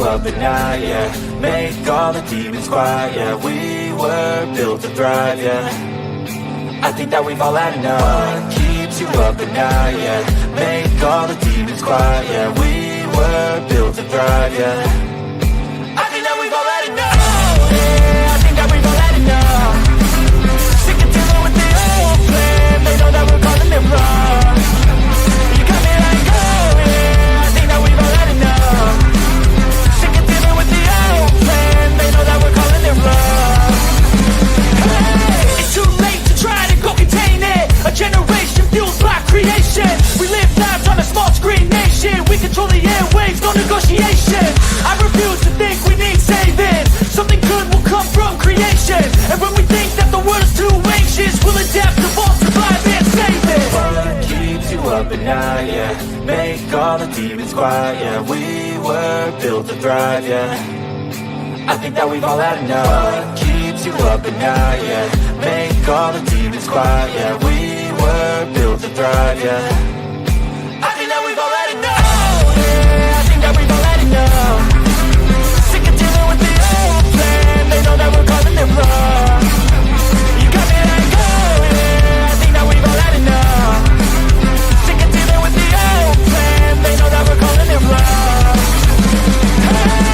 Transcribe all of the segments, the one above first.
Up at night, yeah. Make all the demons quiet, yeah. We were built to thrive, yeah. I think that we've all had enough. What keeps you up at night, yeah. Make all the demons quiet, yeah. We were built to thrive, yeah. I think that we've all had enough. Oh, yeah, I think that we've all had enough. Sick of dealing with the old plan. They know that we're calling it wrong. You got me like, oh, yeah, I think that we've all had enough. They know that we're calling it wrong. Hey, it's too late to try to go contain it. A generation fueled by creation. We live lives on a small screen nation. We control the airwaves, no negotiation. I refuse to think we need saving. Something good will come from creation. And when we think that the world is too anxious, we'll adapt, evolve, survive and save it. What keeps you up at night, yeah. Make all the demons quiet, yeah. We were built to thrive, yeah. I think that we've all had enough. What keeps you up at night, yeah. Make all the demons quiet, yeah. We were built to thrive, yeah. I think that we've all had enough. Oh, yeah, I think that we've all had enough. Sick of dealing with the old plan. They know that we're calling it wrong. You got me like, oh, yeah, I think that we've all had enough. Sick of dealing with the old plan. They know that we're calling it wrong. Hey.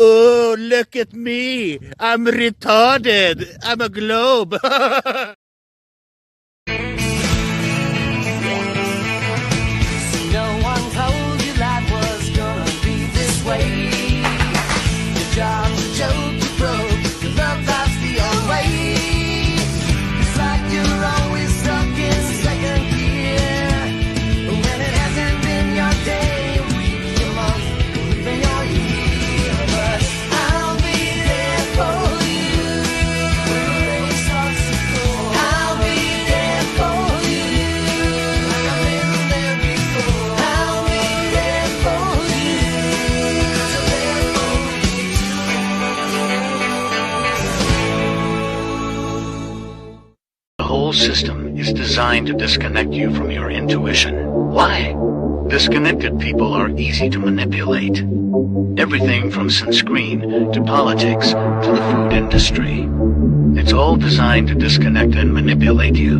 Oh, look at me. I'm retarded. I'm a globe. No one told you life was gonna be this way. Your job's a joke, you broke. Your love life's the old way. It's like you're always stuck in second gear. When it hasn't been your day, your week, your month, even your year. But I'll be there for you when the rain starts to pour. I'll be there for you like I've been there before. I'll be there for you 'cause I'm there for you too. The whole system is designed to disconnect you from your intuition. Why? Disconnected people are easy to manipulate. Everything from sunscreen to politics to the food industry. It's all designed to disconnect and manipulate you.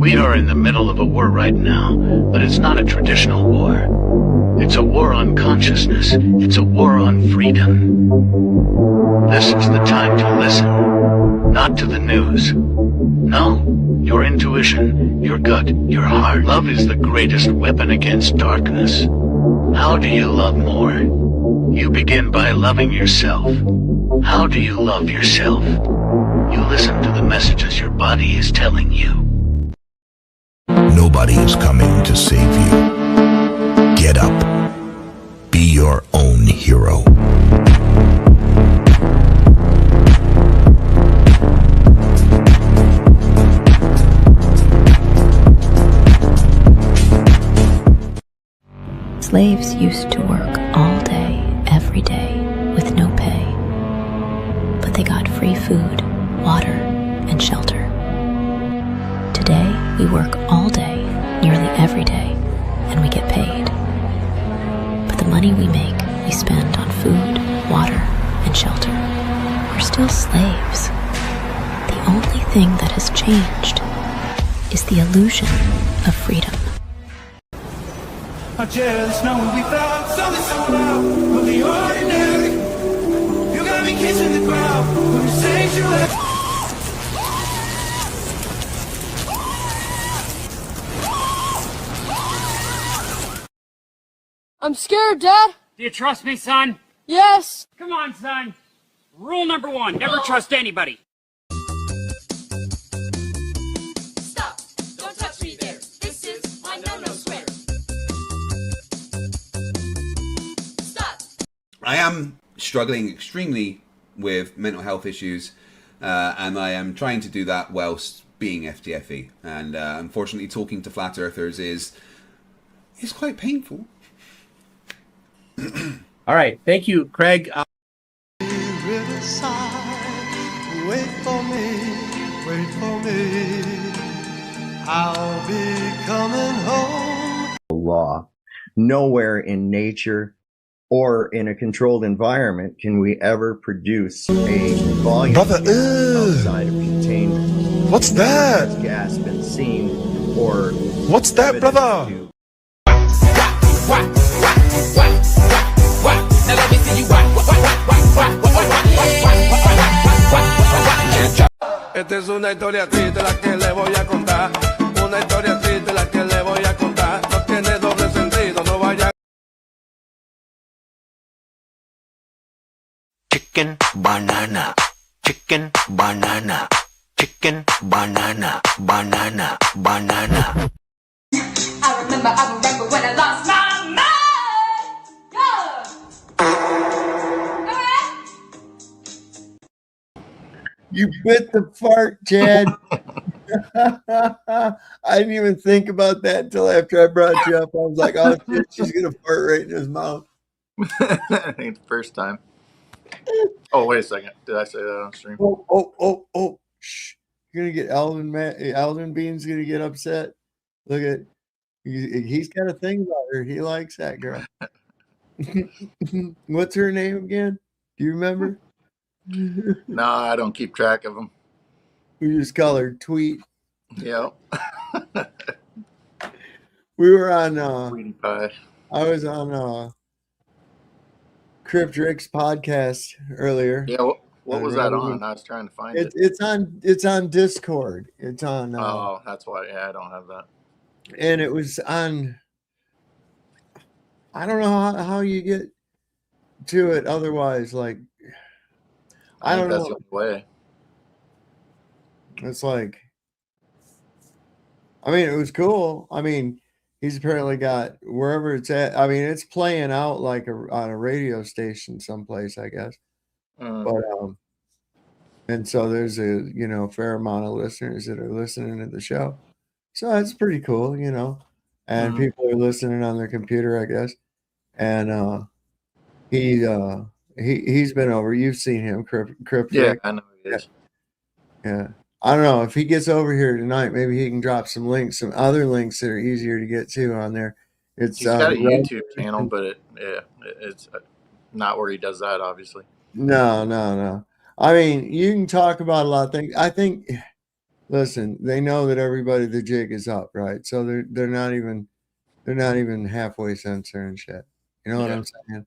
We are in the middle of a war right now, but it's not a traditional war. It's a war on consciousness. It's a war on freedom. This is the time to listen, not to the news. No, your intuition, your gut, your heart. Love is the greatest weapon against darkness. How do you love more? You begin by loving yourself. How do you love yourself? You listen to the messages your body is telling you. Nobody is coming to save you. Get up. Be your own hero. Slaves used to work all day, every day, with no pay. But they got free food, water, and shelter. Today, we work all day, nearly every day, and we get paid. But the money we make, we spend on food, water, and shelter. We're still slaves. The only thing that has changed is the illusion of freedom. I just know we found something so loud of the ordinary. You got me kissing the ground when you say you left. I'm scared, Dad. Do you trust me, son? Yes. Come on, son. Rule number 1, never trust anybody. Stop! Don't touch me there. This is my no-no square. Stop! I am struggling extremely with mental health issues, and I am trying to do that whilst being FTFE. And unfortunately, talking to flat earthers is quite painful. All right. Thank you, Craig. Riverside, wait for me, wait for me. I'll be coming home. Law. Nowhere in nature or in a controlled environment can we ever produce a volume outside of containment. What's that? Has gas been seen or what's that, brother? Now let me see you whack. Esta es una historia triste la que le voy a contar. Una historia triste la que le voy a contar. No tiene doble sentido, no vaya. Chicken banana, chicken banana, chicken banana, banana, banana. I remember when I lost my mind. You bit the fart, Chad. I didn't even think about that until after I brought you up. I was like, oh shit, she's gonna fart right in his mouth. I think it's the first time. Oh, wait a second. Did I say that on stream? Oh. Shh. You're gonna get Alden Bean's gonna get upset. Look at he's got a thing about her. He likes that girl. What's her name again? Do you remember? No, I don't keep track of them. We just call her Tweet. Yeah. We were on Sweetie Pie. I was on Crypt Rick's podcast earlier. Yeah, what was that on? I was trying to find it. It's on Discord. It's on oh, that's why. Yeah, I don't have that. And it was on, I don't know how you get to it otherwise, like I don't know. That's the only way. It's like, I mean, it was cool. I mean, he's apparently got wherever it's at. I mean, it's playing out like on a radio station someplace, I guess. But and so there's a fair amount of listeners that are listening to the show. So that's pretty cool, And people are listening on their computer, I guess. And he's been over. You've seen him, Crypt. Yeah, I know he is. Yeah. I don't know if he gets over here tonight. Maybe he can drop some links, some other links that are easier to get to on there. He's got a YouTube channel, but it's not where he does that, obviously. No. I mean, you can talk about a lot of things. I think. Listen, they know that everybody the jig is up, right? So they're not even halfway censoring shit. You know what I'm saying?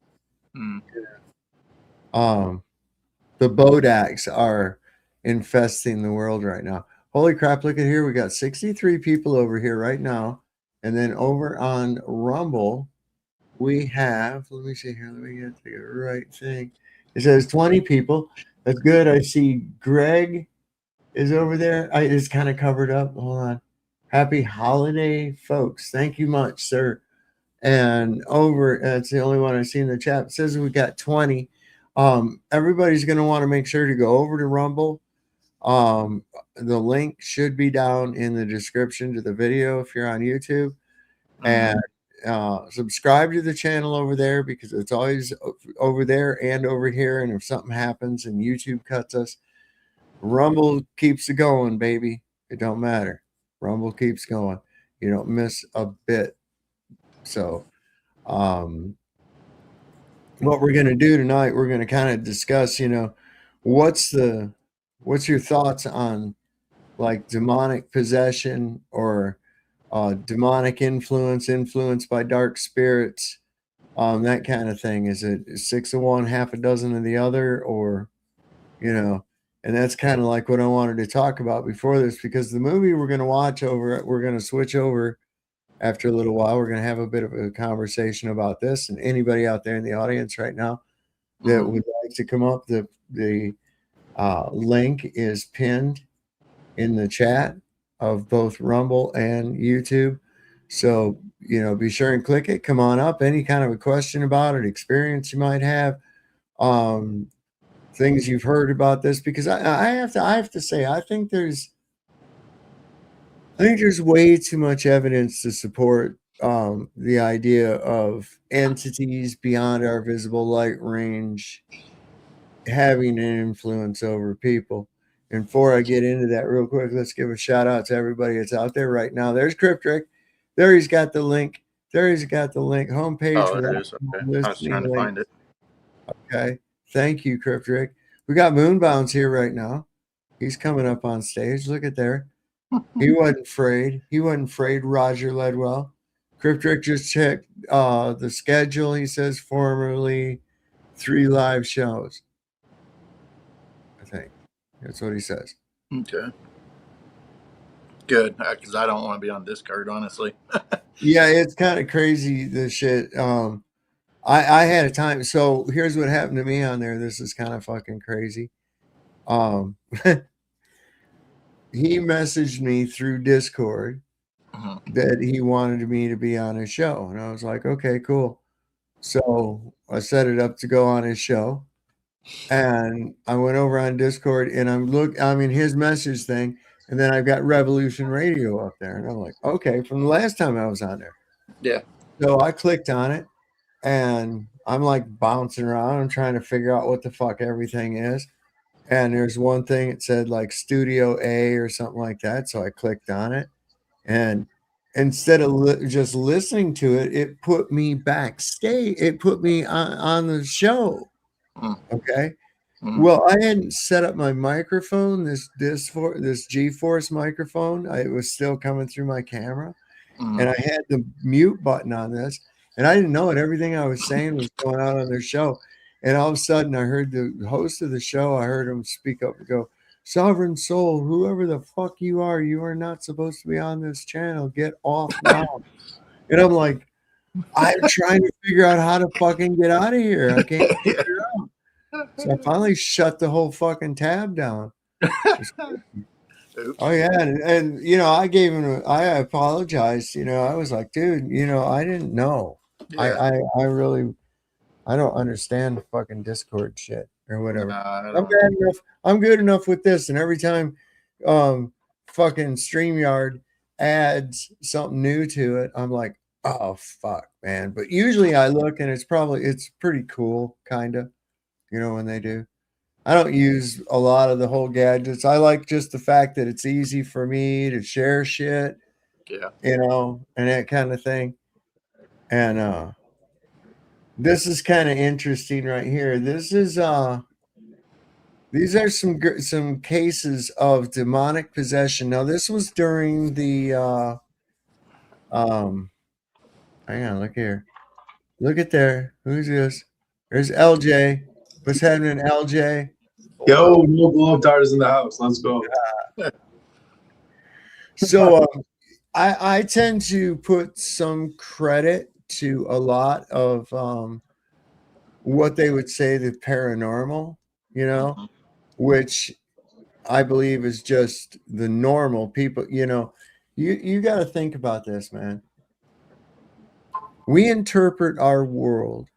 The Bodaks are infesting the world right now. Holy crap, look at here. We got 63 people over here right now. And then over on Rumble, we have, let me see here. Let me get the right thing. It says 20 people. That's good. I see Greg is over there. It's kind of covered up. Hold on. Happy holiday, folks. Thank you much, sir. And over, that's the only one I see in the chat. It says we got 20. Everybody's going to want to make sure to go over to Rumble. The link should be down in the description to the video if you're on YouTube. And subscribe to the channel over there because it's always over there and over here. And if something happens and YouTube cuts us, Rumble keeps it going, baby. It don't matter. Rumble keeps going. You don't miss a bit. So, what we're going to do tonight, we're going to kind of discuss, what's your thoughts on like demonic possession or demonic influence by dark spirits, that kind of thing. Is it 6 of one, half a dozen of the other, or, and that's kind of like what I wanted to talk about before this, because the movie we're going to watch we're going to switch over after a little while, we're going to have a bit of a conversation about this. And anybody out there in the audience right now that would like to come up, the link is pinned in the chat of both Rumble and YouTube. So, be sure and click it. Come on up. Any kind of a question about it, experience you might have, things you've heard about this, because I have to say, I think there's way too much evidence to support the idea of entities beyond our visible light range having an influence over people. And before I get into that real quick, let's give a shout out to everybody that's out there right now. There's Cryptrick. There he's got the link. Homepage. Oh, it is. Okay. I was trying to find it. Okay. Thank you, Cryptrick. We got Moonbounce here right now. He's coming up on stage. Look at there. He wasn't afraid. Roger Ledwell. Cryptrick just checked the schedule. He says formerly 3 live shows. I think that's what he says. Okay. Good, because I don't want to be on Discord, honestly. Yeah, it's kind of crazy, this shit. I had a time. So here's what happened to me on there. This is kind of fucking crazy. He messaged me through Discord that he wanted me to be on his show. And I was like, okay, cool. So I set it up to go on his show. And I went over on Discord and I'm in his message thing. And then I've got Revolution Radio up there. And I'm like, okay, from the last time I was on there. Yeah. So I clicked on it and I'm like bouncing around. I'm trying to figure out what the fuck everything is. And there's one thing it said like Studio A or something like that. So I clicked on it. And instead of just listening to it, it put me backstage. It put me on the show. Okay. Well, I hadn't set up my microphone, this GeForce microphone. It was still coming through my camera. And I had the mute button on this. And I didn't know it. Everything I was saying was going out on their show. And all of a sudden, I heard the host of the show, I heard him speak up and go, "Sovereign Soul, whoever the fuck you are not supposed to be on this channel. Get off now." And I'm like, I'm trying to figure out how to fucking get out of here. I can't figure it out. So I finally shut the whole fucking tab down. Oh, yeah. And I gave him, I apologized. I was like, dude, I didn't know. Yeah. I really, I don't understand the fucking Discord shit or whatever. I'm good enough with this. And every time fucking StreamYard adds something new to it, I'm like, oh, fuck, man. But usually I look and it's pretty cool, kind of, when they do. I don't use a lot of the whole gadgets. I like just the fact that it's easy for me to share shit, and that kind of thing. And this is kind of interesting right here. This is these are some cases of demonic possession. Now this was during the hang on, look here. Look at there. Who's this? There's LJ. What's happening, LJ? Yo, no glow up darters in the house. Let's go. So I tend to put some credit to a lot of what they would say the paranormal, which I believe is just the normal people. You got to think about this, man. We interpret our world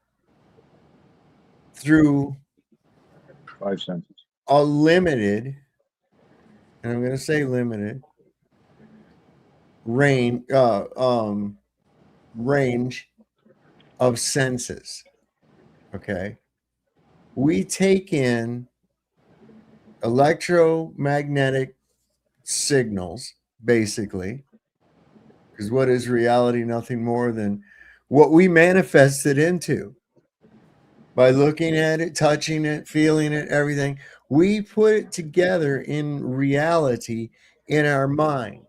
through 5 senses. A limited, and I'm going to say limited, range of senses. Okay. We take in electromagnetic signals, basically, because what is reality? Nothing more than what we manifest it into. By looking at it, touching it, feeling it, everything, we put it together in reality in our mind.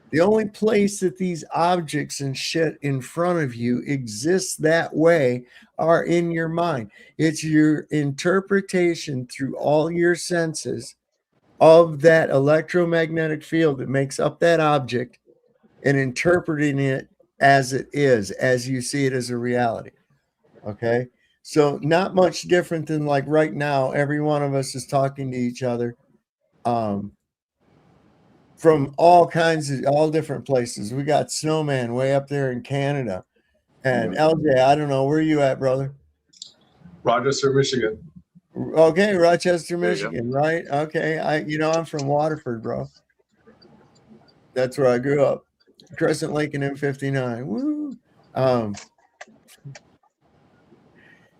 The only place that these objects and shit in front of you exists that way are in your mind. It's your interpretation through all your senses of that electromagnetic field that makes up that object and interpreting it as it is, as you see it as a reality. Okay. So not much different than like right now, every one of us is talking to each other from all different places. We got Snowman way up there in Canada. And LJ, I don't know, where are you at, brother? Rochester, Michigan. Okay, Rochester, There you go. Michigan, right? Okay. I'm from Waterford, bro. That's where I grew up. Crescent Lake and M59. Woo.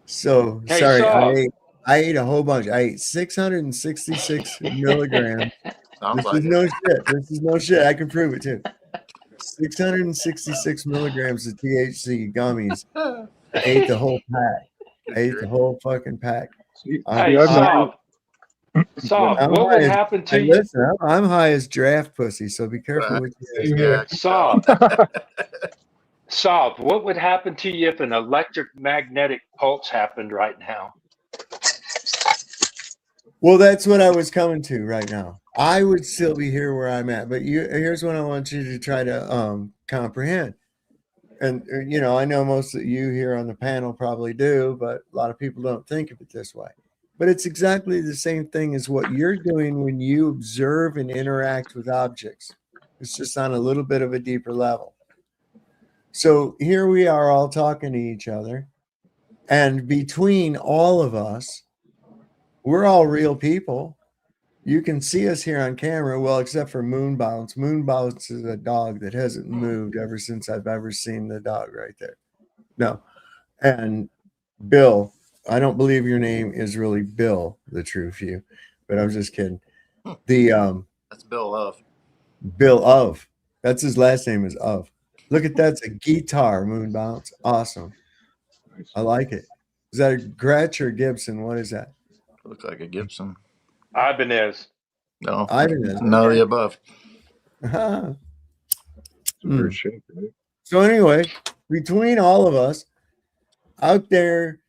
So Hey, sorry, Saul. I ate a whole bunch. I ate 666 milligrams. Sounds This like is it. no shit. This is no shit. I can prove it too. 666 milligrams of THC gummies. I ate the whole pack. I ate the whole fucking pack. Hey, I've Saul. never. Saul, I'm what high would as, happen to and you? listen, I'm high as giraffe pussy, so be careful what you Same say. here. Yeah, I can Saul, tell. Saul, what would happen to you if an electromagnetic pulse happened right now? Well, that's what I was coming to right now. I would still be here where I'm at, but here's what I want you to try to comprehend. And I know most of you here on the panel probably do, but a lot of people don't think of it this way. But it's exactly the same thing as what you're doing when you observe and interact with objects. It's just on a little bit of a deeper level. So here we are all talking to each other, and between all of us, we're all real people. You can see us here on camera, well, except for Moon Bounce. Moon Bounce is a dog that hasn't moved ever since I've ever seen the dog right there. No. And Bill, I don't believe your name is really Bill, the true few, but I'm just kidding. The That's Bill Love. Bill of. That's his last name is of. Look at that's a guitar, Moon Bounce. Awesome. I like it. Is that a Gretsch or Gibson? What is that? Look like a Gibson. Ibanez. No, Ibanez. none of Okay. the above. Weird shape, right? So anyway, between all of us out there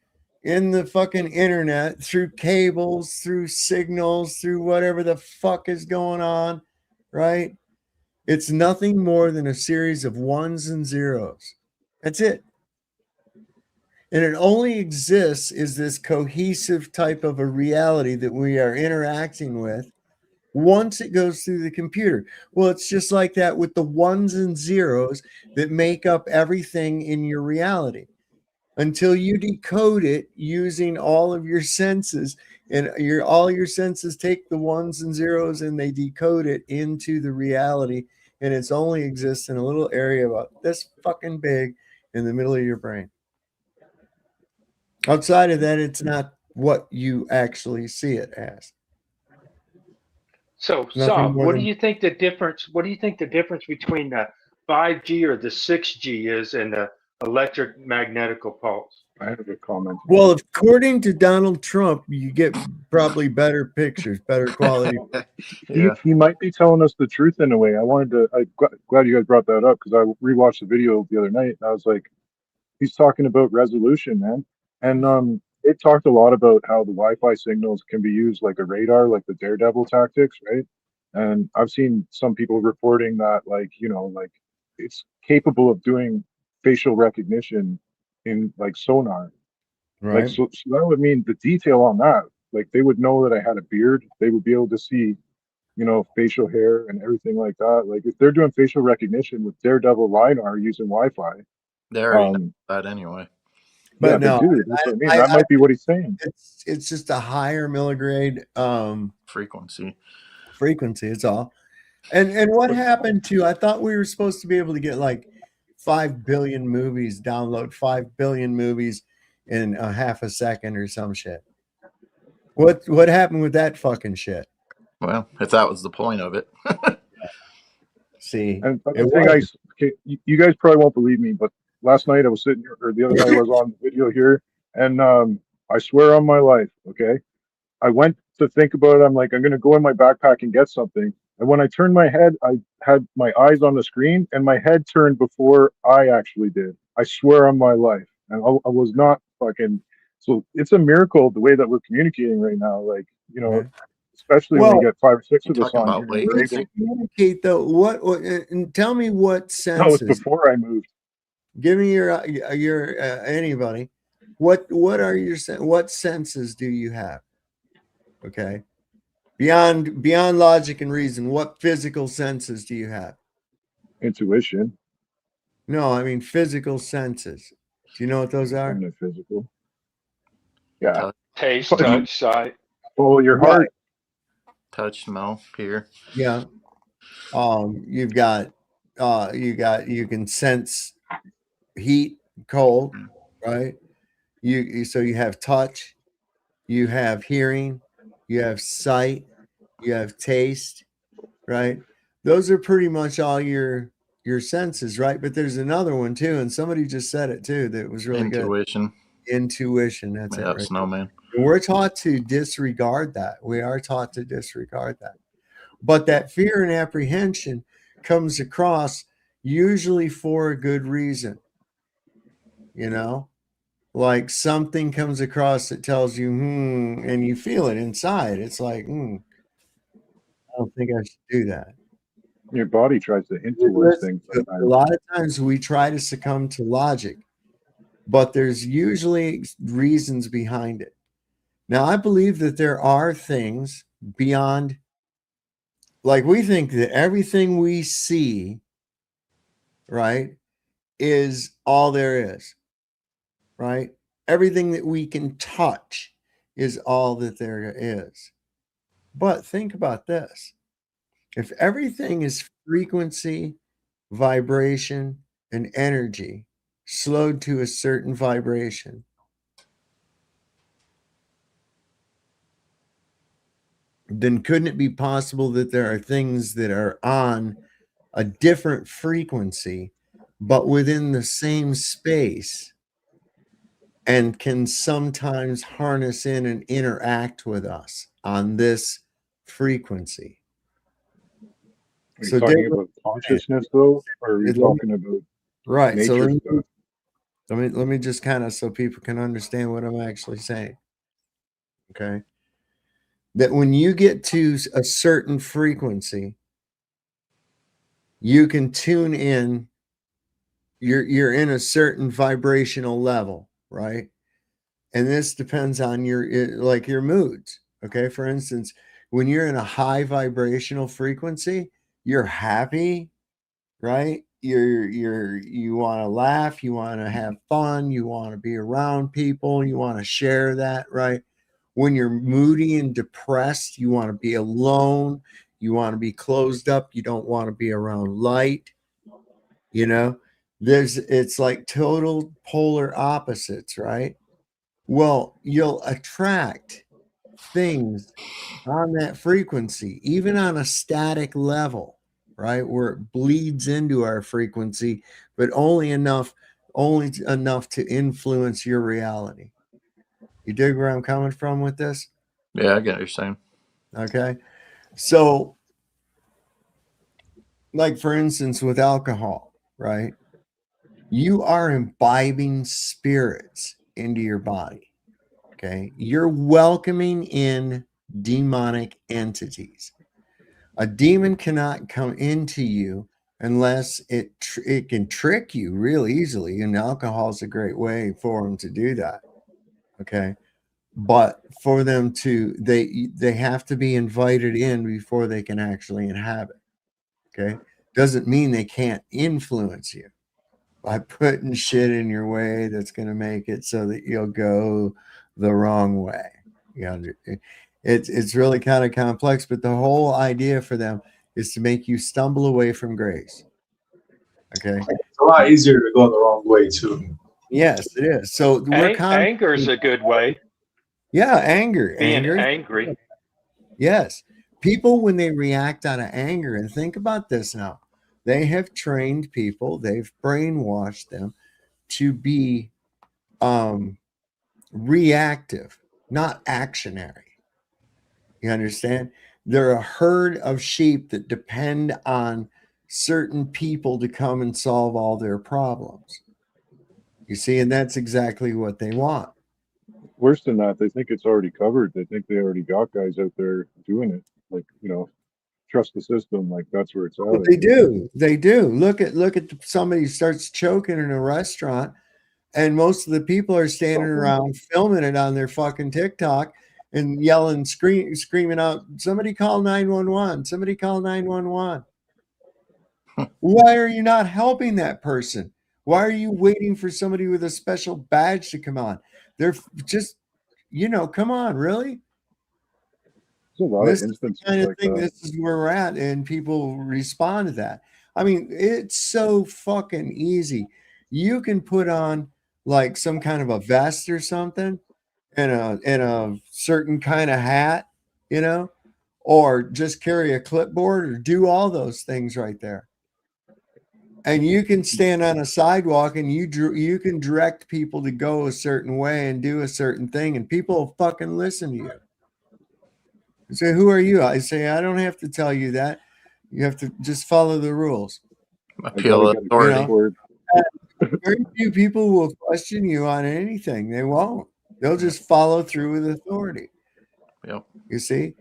in the fucking internet, through cables, through signals, through whatever the fuck is going on, right? It's nothing more than a series of ones and zeros. That's it. And it only exists as this cohesive type of a reality that we are interacting with once it goes through the computer. Well, it's just like that with the ones and zeros that make up everything in your reality. Until you decode it using all of your senses, and all your senses take the ones and zeros and they decode it into the reality, and it's only exists in a little area about this fucking big in the middle of your brain. Outside of that, it's not what you actually see it as. So, Nothing Saul, more what do than you think the difference? What do you think the difference between the 5G or the 6G is and the electromagnetical pulse? I have a comment. well, according to Donald Trump, you get probably better pictures, better quality. Yeah. He might be telling us the truth in a way. I'm glad you guys brought that up because I rewatched the video the other night and I was like, he's talking about resolution, man. And it talked a lot about how the Wi-Fi signals can be used like a radar, like the Daredevil tactics, right? And I've seen some people reporting that, like, like it's capable of doing facial recognition in like sonar. Like, Right. so that would mean the detail on that, like they would know that I had a beard. They would be able to see, facial hair and everything like that. Like if they're doing facial recognition with Daredevil LiDAR using Wi-Fi, They already know um, that anyway. yeah, But they no, do. That's what I mean. I That might be what he's saying. it's just a higher milligrade Frequency. frequency. It's all. And what happened to? I thought we were supposed to be able to get like 5 billion movies, download 5 billion movies in a half a second or some shit. What happened with that fucking shit? Well, if that was the point of it. See, And but it the thing was. okay, you guys probably won't believe me, but last night I was sitting here, or the other night I was on video here, and I swear on my life, okay, I went to think about it. I'm like, I'm gonna go in my backpack and get something. And when I turned my head, I had my eyes on the screen, and my head turned before I actually did. I swear on my life, and I was not fucking. So it's a miracle the way that we're communicating right now. Like, Right. especially when you Well, get 5 or 6 You of us talking on about here in a let's table. communicate though. And tell me what That was senses. before I moved. Give me your anybody. What are your what senses do you have? Okay, beyond logic and reason, what physical senses do you have? Intuition, No, I mean physical senses. Do you know what those are? kind of physical. Yeah. touch, Taste, touch, sight. Follow your Right. heart. touch, smell, hear. Yeah. You've got you can sense heat, cold, right? So you have touch, you have hearing, you have sight, you have taste, right? Those are pretty much all your senses, right? But there's another one too, and somebody just said it too that was really good. Intuition. Intuition, that's it, Yeah, right? snowman. And we're taught to disregard that. We are taught to disregard that. But that fear and apprehension comes across usually for a good reason. You know, like something comes across that tells you, and you feel it inside. It's like, I don't think I should do that. Your body tries to influence things A sometimes. lot of times we try to succumb to logic, but there's usually reasons behind it. Now, I believe that there are things beyond, like we think that everything we see, right, is all there is, right? Everything that we can touch is all that there is. But think about this. If everything is frequency, vibration, and energy slowed to a certain vibration, then couldn't it be possible that there are things that are on a different frequency, but within the same space and can sometimes harness in and interact with us on this frequency? Are you So, talking about consciousness though, or are you talking about right. So nature stuff? let me just kind of so people can understand what I'm actually saying. Okay. That when you get to a certain frequency, you can tune in. You're in a certain vibrational level, right? And this depends on like your moods. Okay. For instance, when you're in a high vibrational frequency, you're happy, right? You want to laugh, you want to have fun, you want to be around people, you want to share that, right? When you're moody and depressed, you want to be alone, you want to be closed up, you don't want to be around light, you know? It's like total polar opposites, right? Well, you'll attract things on that frequency, even on a static level, right? Where it bleeds into our frequency, but only enough to influence your reality. You dig where I'm coming from with this? Yeah, I get what you're saying. Okay. So, like for instance, with alcohol, right? You are imbibing spirits into your body. Okay. You're welcoming in demonic entities. A demon cannot come into you unless it can trick you real easily, and alcohol is a great way for them to do that. Okay. But for them to they have to be invited in before they can actually inhabit. Okay. Doesn't mean they can't influence you by putting shit in your way that's going to make it so that you'll go the wrong way. You know, it's really kind of complex, but the whole idea for them is to make you stumble away from grace. Okay. It's a lot easier to go the wrong way too. Yes, it is. So we're Anger is a good way. Yeah, anger. Being Anger. angry. Yes. People, when they react out of anger, and think about this now, they have trained people, they've brainwashed them to be reactive, not actionary. You understand? They're a herd of sheep that depend on certain people to come and solve all their problems. You see, and that's exactly what they want. Worse than that, they think it's already covered. They think they already got guys out there doing it. Like, trust the system. Like that's where it's at. Well, they do. They do. Look at somebody starts choking in a restaurant, and most of the people are standing around filming it on their fucking TikTok and yelling, screaming out, "Somebody call 911! Somebody call 911!" Why are you not helping that person? Why are you waiting for somebody with a special badge to come on? They're just, come on, really? There's a lot This of is the instances kind of like thing, that. this is where we're at, and people respond to that. I mean, it's so fucking easy. You can put on like some kind of a vest or something and a certain kind of hat, or just carry a clipboard or do all those things right there. And you can stand on a sidewalk and you can direct people to go a certain way and do a certain thing, and people will fucking listen to you. You say, "Who are you?" I say, "I don't have to tell you that. You have to just follow the rules." Appeal authority. Very few people will question you on anything. They won't. They'll just follow through with authority. Yep. You see?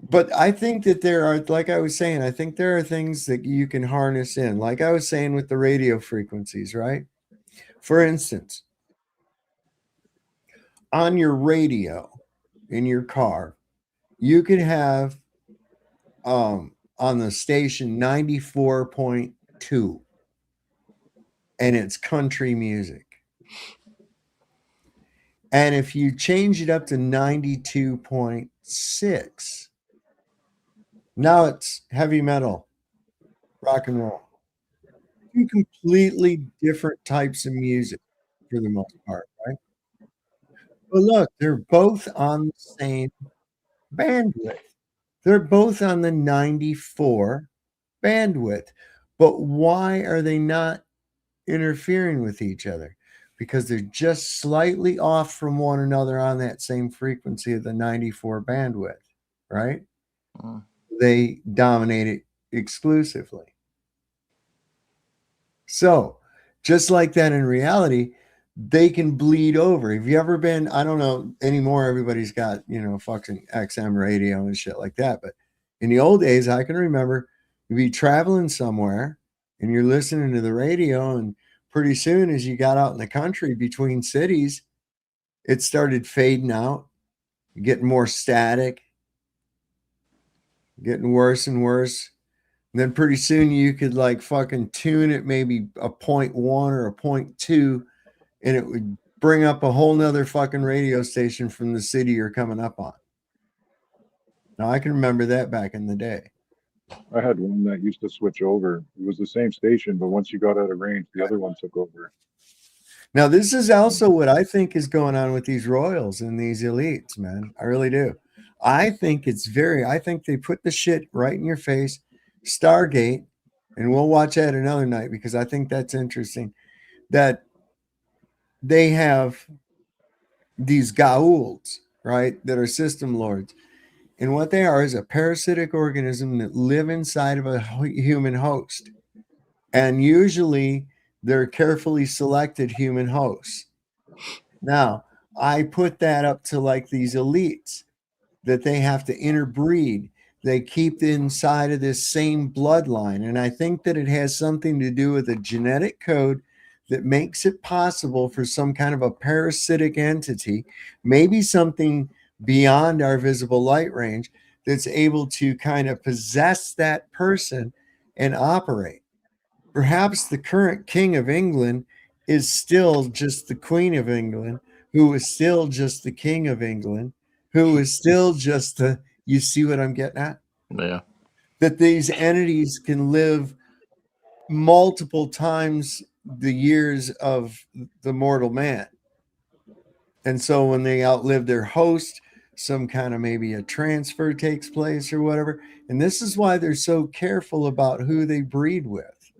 But I think that there are, like I was saying, I think there are things that you can harness in. Like I was saying with the radio frequencies, right? For instance, on your radio in your car, you could have on the station 94.2, and it's country music. And if you change it up to 92.6, now it's heavy metal, rock and roll. Two completely different types of music for the most part, right? But look, they're both on the same bandwidth. They're both on the 94 bandwidth. But why are they not interfering with each other? Because they're just slightly off from one another on that same frequency of the 94 bandwidth, right? They dominate it exclusively. So, just like that in reality, they can bleed over. Have you ever been, I don't know anymore, everybody's got, fucking XM radio and shit like that. But in the old days, I can remember you'd be traveling somewhere and you're listening to the radio, and pretty soon as you got out in the country between cities, it started fading out, getting more static, getting worse and worse. And then pretty soon you could like fucking tune it maybe a 0.1 or a 0.2, and it would bring up a whole nother fucking radio station from the city you're coming up on. Now I can remember that back in the day. I had one that used to switch over. It was the same station, but once you got out of range, the other one took over. Now, this is also what I think is going on with these royals and these elites, man. I really do. I think they put the shit right in your face. Stargate, and we'll watch that another night because I think that's interesting, that they have these Goa'ulds, right, that are system lords. And what they are is a parasitic organism that live inside of a human host. And usually they're carefully selected human hosts. Now, I put that up to like these elites that they have to interbreed. They keep inside of this same bloodline. And I think that it has something to do with a genetic code that makes it possible for some kind of a parasitic entity, maybe something beyond our visible light range, that's able to kind of possess that person and operate. Perhaps the current king of England is still just the queen of England, who is still just the king of England, who is still just the, you see what I'm getting at? Yeah. That these entities can live multiple times the years of the mortal man. And so when they outlive their host, some kind of maybe a transfer takes place or whatever. And this is why they're so careful about who they breed with.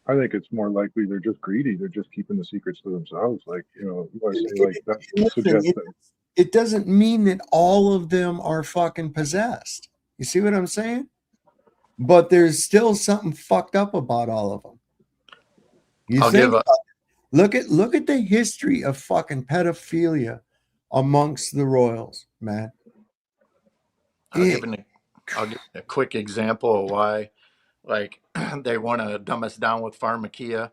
I think it's more likely they're just greedy. They're just keeping the secrets to themselves. Like, you want to say like that suggests that. It doesn't mean that all of them are fucking possessed. You see what I'm saying? But there's still something fucked up about all of them. Look at the history of fucking pedophilia amongst the royals, man. I'll give a quick example of why, like, they want to dumb us down with pharmakia,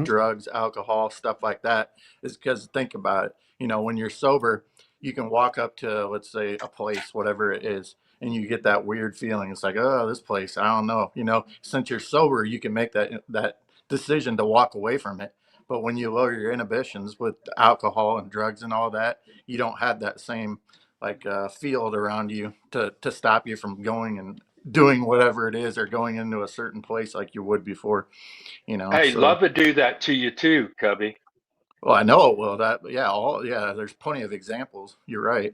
drugs, alcohol, stuff like that. Is because think about it. You know, when you're sober, you can walk up to, let's say, a place, whatever it is, and you get that weird feeling. It's like, oh, this place, I don't know. You know, since you're sober, you can make that decision to walk away from it. But when you lower your inhibitions with alcohol and drugs and all that, you don't have that same like field around you to stop you from going and doing whatever it is or going into a certain place like you would before, you know. Hey, So, love would do that to you too, Cubby. well, I know, well, that, yeah, there's plenty of examples. You're right.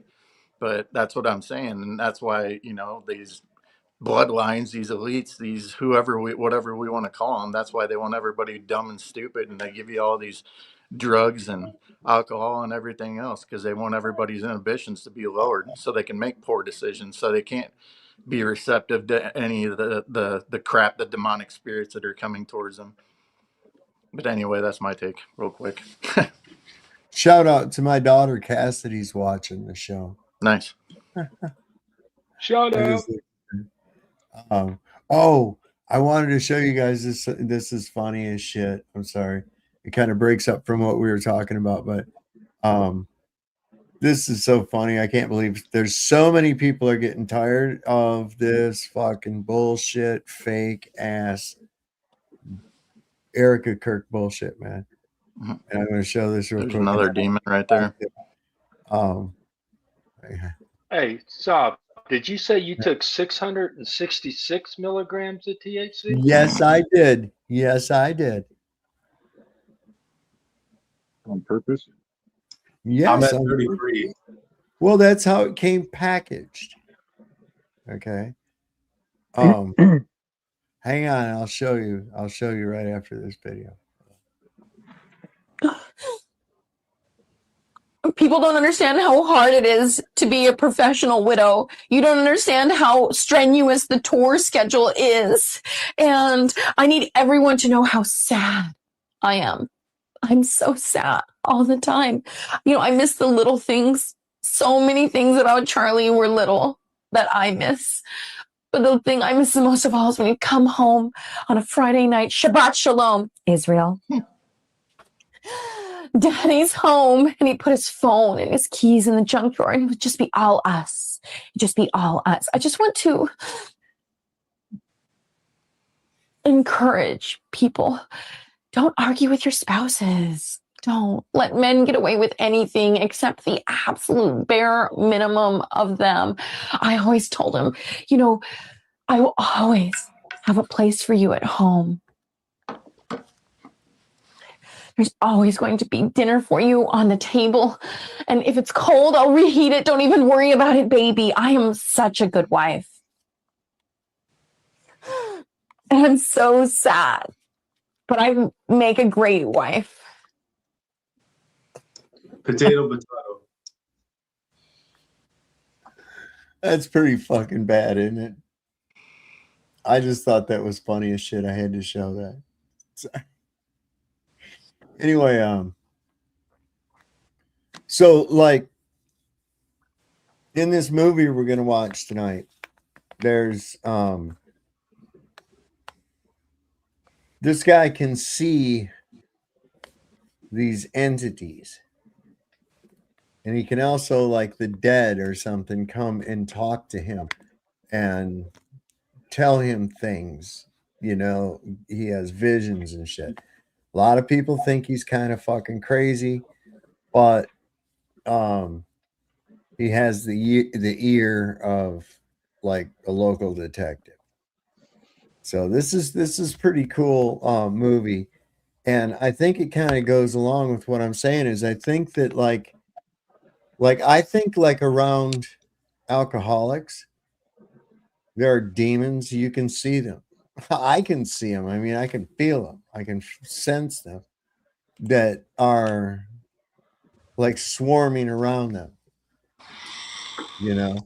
But that's what I'm saying. And that's why, you know, these bloodlines, these elites, these whatever we want to call them, that's why they want everybody dumb and stupid. And they give you all these drugs and alcohol and everything else because they want everybody's inhibitions to be lowered so they can make poor decisions, so they can't be receptive to any of the crap, the demonic spirits that are coming towards them. But anyway, that's my take real quick. Shout out to my daughter Cassidy's watching the show. Nice. Shout out. Oh, I wanted to show you guys this. This is funny as shit. I'm sorry. It kind of breaks up from what we were talking about, but this is so funny. I can't believe there's so many people are getting tired of this fucking bullshit, fake ass Erica Kirk bullshit, man. Mm-hmm. And I'm going to show this real There's quick. another demon right there. Hey, Sob, did you say you took 666 milligrams of THC? Yes, I did. Yes, I did. On purpose? Yes. I'm at 33. Well, that's how it came packaged. Okay. Hang on, I'll show you. I'll show you right after this video. People don't understand how hard it is to be a professional widow. You don't understand how strenuous the tour schedule is. And I need everyone to know how sad I am. I'm so sad all the time. You know, I miss the little things. So many things about Charlie were little that I miss. But the thing I miss the most of all is when you come home on a Friday night, Shabbat Shalom, Israel. Daddy's home, and he put his phone and his keys in the junk drawer, and it would just be all us. It'd just be all us. I just want to encourage people. Don't argue with your spouses. Don't let men get away with anything except the absolute bare minimum of them. I always told him, you know, I will always have a place for you at home. There's always going to be dinner for you on the table. And if it's cold, I'll reheat it. Don't even worry about it, baby. I am such a good wife. And I'm so sad. But I make a great wife. Potato. That's pretty fucking bad, isn't it? I just thought that was funny as shit. I had to show that. Sorry. Anyway, so like in this movie we're gonna watch tonight, there's this guy can see these entities, and he can also, like the dead or something, come and talk to him and tell him things. You know, he has visions and shit. A lot of people think he's kind of fucking crazy, but he has the ear of like a local detective. So this is pretty cool movie, and I think it kind of goes along with what I'm saying. Is I think that like I think like around alcoholics, there are demons. You can see them. I can see them. I mean, I can feel them. I can sense them that are like swarming around them, you know,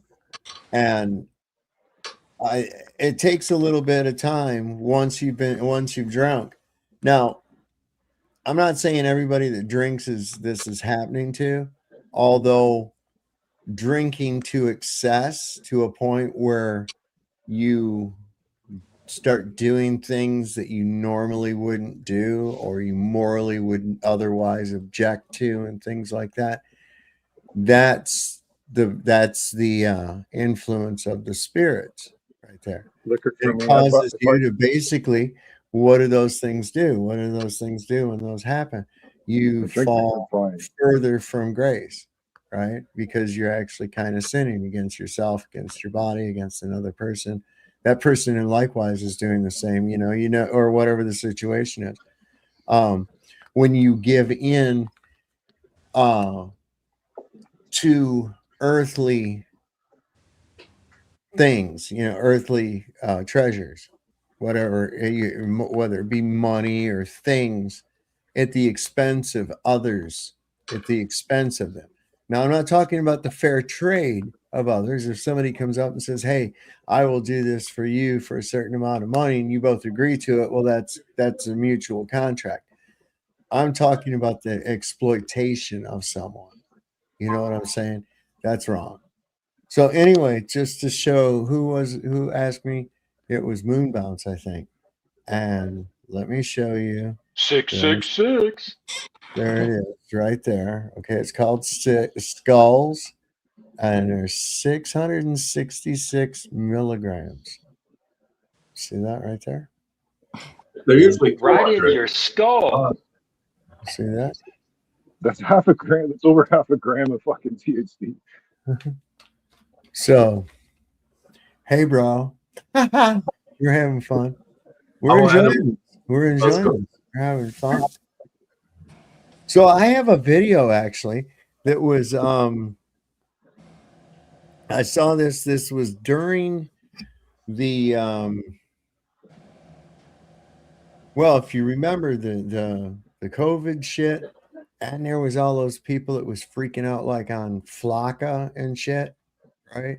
and it takes a little bit of time once you've drunk. Now, I'm not saying everybody that drinks this is happening to, although drinking to excess to a point where you start doing things that you normally wouldn't do or you morally wouldn't otherwise object to and things like that, that's the influence of the spirits right there. Liquor for It me. causes you to basically, what do those things do? What do those things do when those happen? You fall further from grace, right? Because you're actually kind of sinning against yourself, against your body, against another person. That person, and likewise, is doing the same. Or whatever the situation is. When you give in to earthly things, earthly treasures, whatever, whether it be money or things, at the expense of others, at the expense of them. Now, I'm not talking about the fair trade of others. If somebody comes up and says, "Hey, I will do this for you for a certain amount of money," and you both agree to it, well, that's a mutual contract. I'm talking about the exploitation of someone. You know what I'm saying? That's wrong. So anyway, just to show who asked me, it was Moon Bounce, I think. And let me show you. 666. There it is, right there. Okay, it's called Skulls, and there's 666 milligrams. See that right there? They're usually right in 400. your skull. See that? That's half a gram. That's over half a gram of fucking THC. So, hey, bro, you're having fun. Oh, Adam. We're Let's enjoying go. this. We're having fun. So I have a video actually that was I saw this was during the well, if you remember the COVID shit, and there was all those people that was freaking out like on Flocka and shit, right?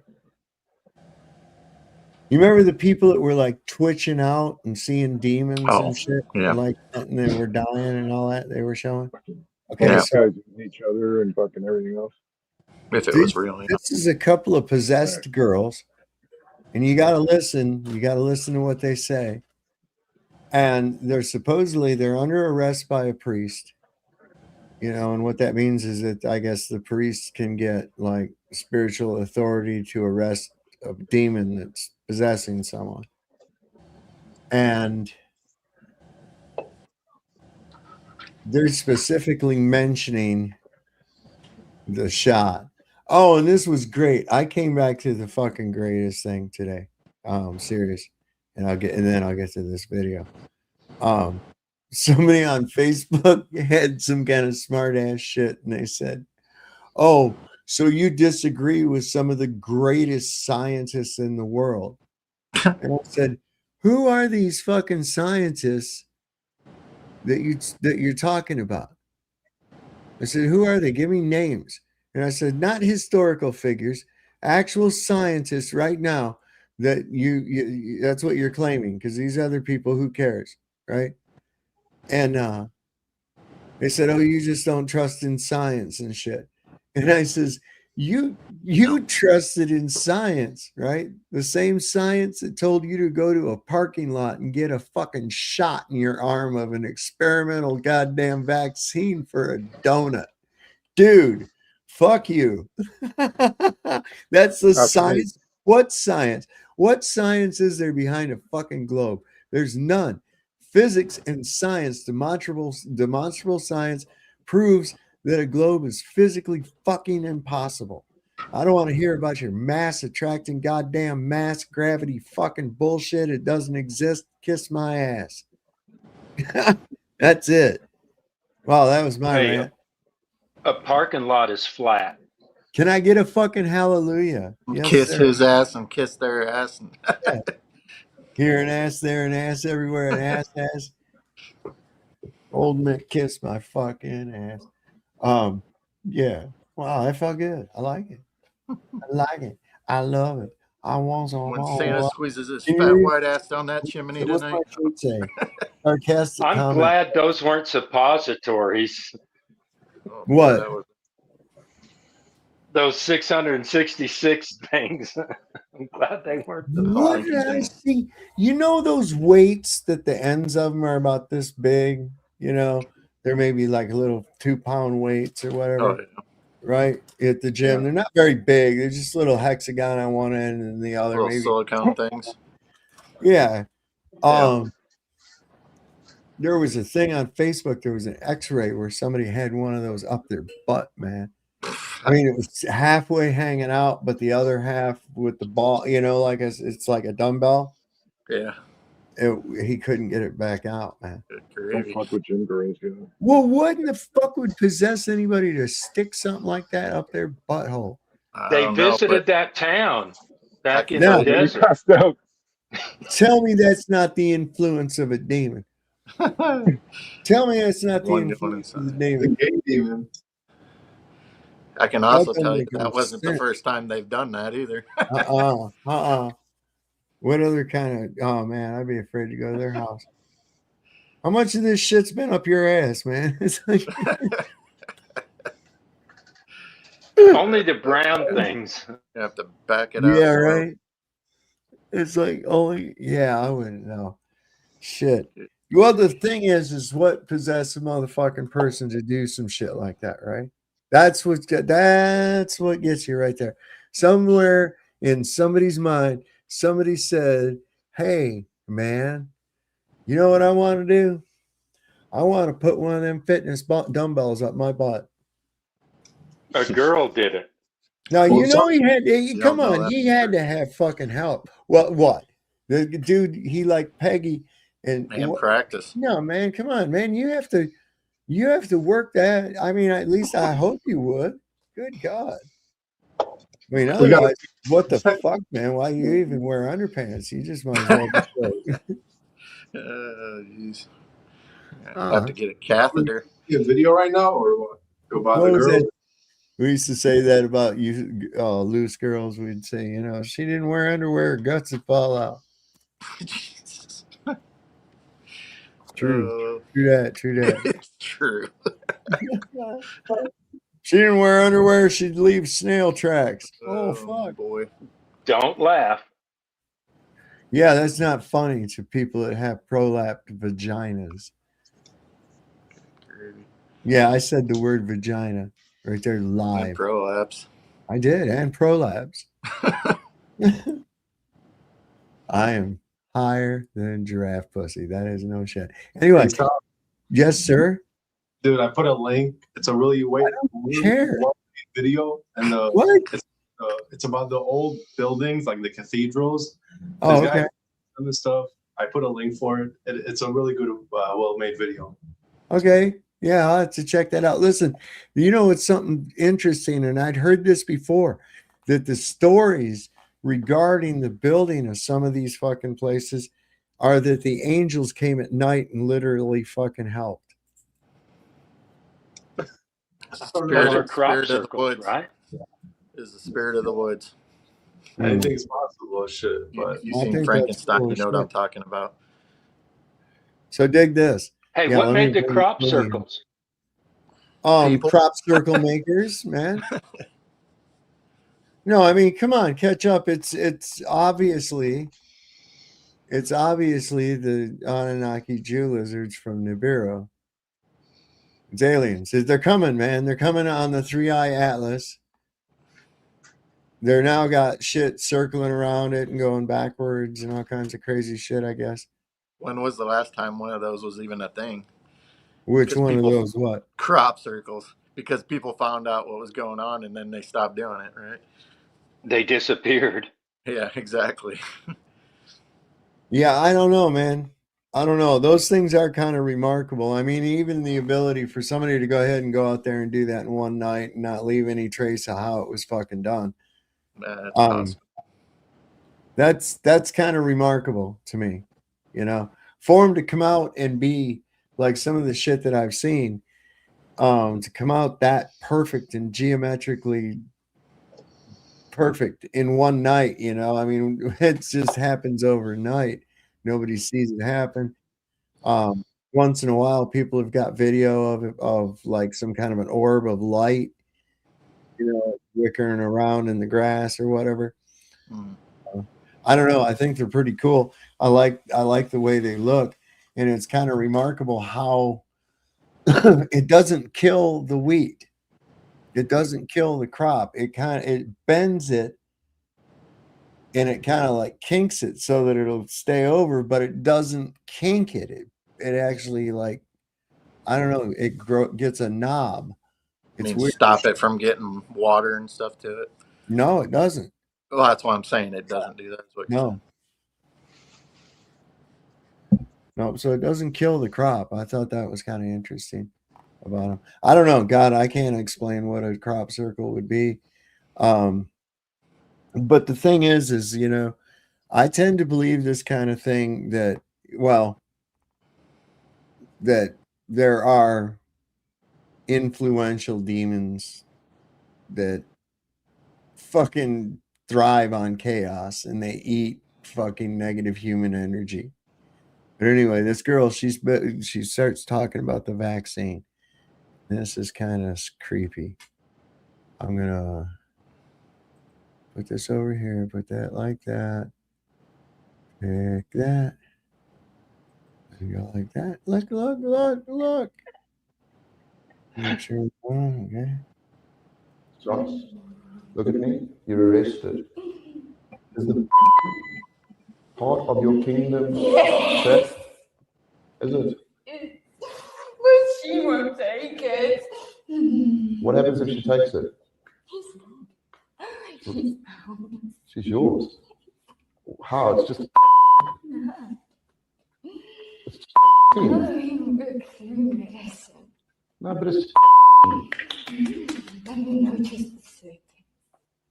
You remember the people that were like twitching out and seeing demons and shit, yeah. and they were dying and all that they were showing? Okay, Yeah, so guys eating each other and fucking everything else. If it was real, yeah. this is a couple of possessed girls, and you got to listen. You got to listen to what they say. And they're under arrest by a priest, and what that means is that I guess the priest can get like spiritual authority to arrest a demon that's possessing someone. And they're specifically mentioning the shot. Oh, and this was great. I came back to the fucking greatest thing today. Serious. And then I'll get to this video. Somebody on Facebook had some kind of smart ass shit, and they said, "Oh, so you disagree with some of the greatest scientists in the world?" And I said, "Who are these fucking scientists that you're talking about?" I said, "Who are they? Give me names." And I said, "Not historical figures, actual scientists right now that you that's what you're claiming, because these other people, who cares, right?" And they said, "Oh, you just don't trust in science and shit." And I says, you trusted in science, right? The same science that told you to go to a parking lot and get a fucking shot in your arm of an experimental goddamn vaccine for a donut. Dude, fuck you. That's the science. What science? What science is there behind a fucking globe? There's none. Physics and science, demonstrable science, proves that a globe is physically fucking impossible. I don't want to hear about your mass attracting goddamn mass gravity fucking bullshit. It doesn't exist. Kiss my ass. That's it. Wow, that was my rant. A parking lot is flat. Can I get a fucking hallelujah? Yes, kiss sir. His ass and kiss their ass. And yeah. Here an ass, there an ass, everywhere an ass. Old Mick kissed my fucking ass. Yeah. Wow, that felt good. I like it. I like it. I love it. I want some. When Santa squeezes his fat white ass down that chimney tonight. What's my say? Sarcastic I'm comment. glad those weren't suppositories. What? those 666 things. I'm glad they weren't the What five. did I see? You know those weights that the ends of them are about this big? You know, they're maybe like a little 2-pound weights or whatever, Oh, yeah. right? At the gym. Yeah. They're not very big. They're just little hexagon on one end and the other, Little maybe. silicone things. Yeah. Yeah. There was a thing on Facebook. There was an X-ray where somebody had one of those up their butt, man. I mean, it was halfway hanging out, but the other half with the ball, you know, like it's like a dumbbell. Yeah. He couldn't get it back out, man. Good Don't gravy. fuck with gym girls, yeah. Well, what in the fuck would possess anybody to stick something like that up their butthole? I They don't know, visited but that town back can in tell the you- He desert. passed out. Tell me that's not the influence of a demon. Tell me that's not the one going influence of the inside. The demon. gay demon. I can That also doesn't tell you make any that wasn't the sense. first time they've done that either. What other kind of? Oh man, I'd be afraid to go to their house. How much of this shit's been up your ass, man? It's like Only the brown things. You have to back it out. yeah, slow. right. It's like only yeah, I wouldn't know. Shit. Well, the thing is what possessed a motherfucking person to do some shit like that, right? That's what gets you right there. Somewhere in somebody's mind, somebody said, "Hey, man, you know what I want to do? I want to put one of them fitness dumbbells up my butt." A girl did it. Now Well, you know he had. You Come don't know on, that he for had sure. to have fucking help. What? The dude he liked Peggy and And practice. no man, come on, man. You have to work that. I mean, at least I hope you would. Good God. I mean, We got otherwise, what the fuck, man? Why you even wear underpants? You just might as well just go. Jeez. Uh-huh. Have to get a catheter. a video right now or what? Go by What the was girl. that? We used to say that about you, loose girls. We'd say, you know, she didn't wear underwear, her guts would fall out. Jesus. True. True that. It's true. She didn't wear underwear, she'd leave snail tracks. Oh, fuck. Boy. Don't laugh. Yeah, that's not funny to people that have prolapsed vaginas. Yeah, I said the word vagina right there live. And prolapse. I did, and prolapse. I am higher than giraffe pussy. That is no shit. Anyway, Hey, Tom, yes, sir. dude, I put a link. It's a really care. video, and What? it's about the old buildings, like the cathedrals. Oh, This guy okay. and the stuff. I put a link for it. It's a really good, well-made video. Okay. Yeah, I'll have to check that out. Listen, you know, it's something interesting, and I'd heard this before, that the stories regarding the building of some of these fucking places are that the angels came at night and literally fucking helped. Those are crop Spirit of the circles, woods. right? Is the spirit of the woods. Anything's possible, shit. But You I seen think Frankenstein, that's you know what I'm bullshit. talking about. So dig this. Hey, Yeah, what let made me the bring- crop bring it in. circles? People. Crop circle makers, man. No, I mean, come on, catch up. It's obviously the Anunnaki Jew lizards from Nibiru. It's aliens. They're coming, man. They're coming on the 3-eye atlas. They're now got shit circling around it and going backwards and all kinds of crazy shit, I guess. When was the last time one of those was even a thing? Which Because one of people- those what? Crop circles. Because people found out what was going on and then they stopped doing it, right? They disappeared. Yeah, exactly. Yeah, I don't know, man. I don't know. Those things are kind of remarkable. I mean, even the ability for somebody to go ahead and go out there and do that in one night and not leave any trace of how it was fucking done. That's awesome. That's kind of remarkable to me, you know, for him to come out and be like some of the shit that I've seen, to come out that perfect and geometrically perfect in one night, you know. I mean, it just happens overnight. Nobody sees it happen. Once in a while, people have got video of like some kind of an orb of light wickering around in the grass or whatever. I don't know. I think they're pretty cool. I like the way they look, and it's kind of remarkable how it doesn't kill the wheat. It doesn't kill the crop. It bends it, and it kind of like kinks it so that it'll stay over, but it doesn't kink it. It actually, like, I don't know, it gets a knob. It's weird. Stop it from getting water and stuff to it. No, it doesn't. Well, that's what I'm saying. It doesn't do that. Is what you're saying. No, so it doesn't kill the crop. I thought that was kind of interesting about them. I don't know. God, I can't explain what a crop circle would be. But the thing is, I tend to believe this kind of thing that there are influential demons that fucking thrive on chaos and they eat fucking negative human energy. But anyway, this girl, she starts talking about the vaccine. This is kind of creepy. I'm gonna put this over here, put that like that, pick that. Go like that. Look. Make sure. Okay. Josh, look at me. You're arrested. Is the part of your kingdom set? Is it? But she won't take it. What happens if she takes it? She's yours. How? It's just. No, but it's.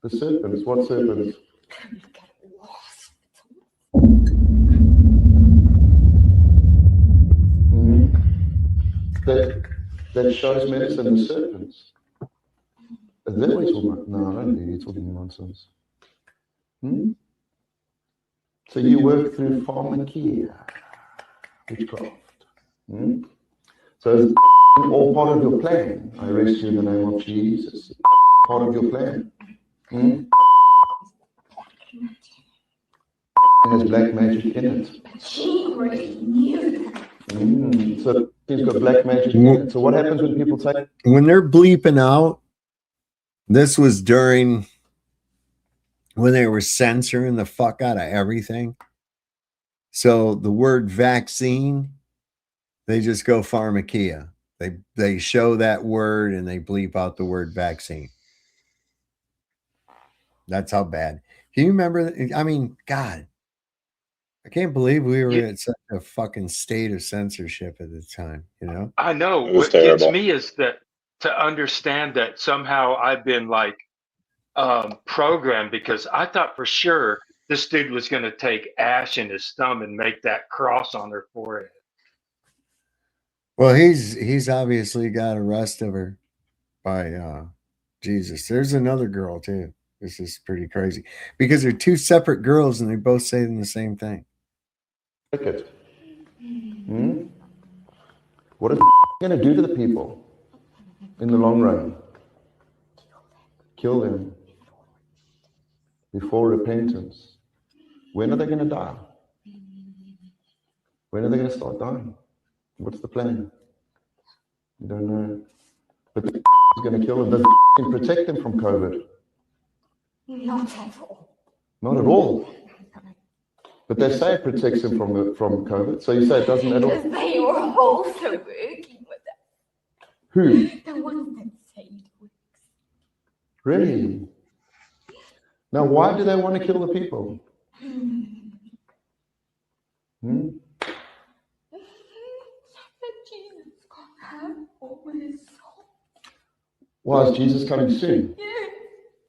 The serpents. What serpents? That shows medicine, the serpents. Is that what you're talking about? No, I don't think you're talking nonsense. So you work through pharmakia, witchcraft. So is all part of your plan? I arrest you in the name of Jesus. Part of your plan. It has black magic in it. So he's got black magic in it. So what happens when people take? When they're bleeping out, this was during when they were censoring the fuck out of everything. So the word vaccine, they just go pharmakia. They show that word and they bleep out the word vaccine. That's how bad. Can you remember? I mean, God, I can't believe we were at such a fucking state of censorship at the time, I know. What gets me is that to understand that somehow I've been like programmed, because I thought for sure this dude was going to take ash in his thumb and make that cross on her forehead. Well, he's obviously got a rest of her by Jesus. There's another girl too. This is pretty crazy because they're two separate girls and they both say the same thing. What is it going to do to the people in the long run? Kill them before repentance. When are they going to die? When are they going to start dying? What's the plan? You don't know. But the is going to kill them. Does it protect them from COVID? Not at all. Not at all. But they say it protects them from COVID. So you say it doesn't at all? Because they were also working with that. Who? The ones that say it works. Really? Now, why do they want to kill the people? Why is Jesus coming soon?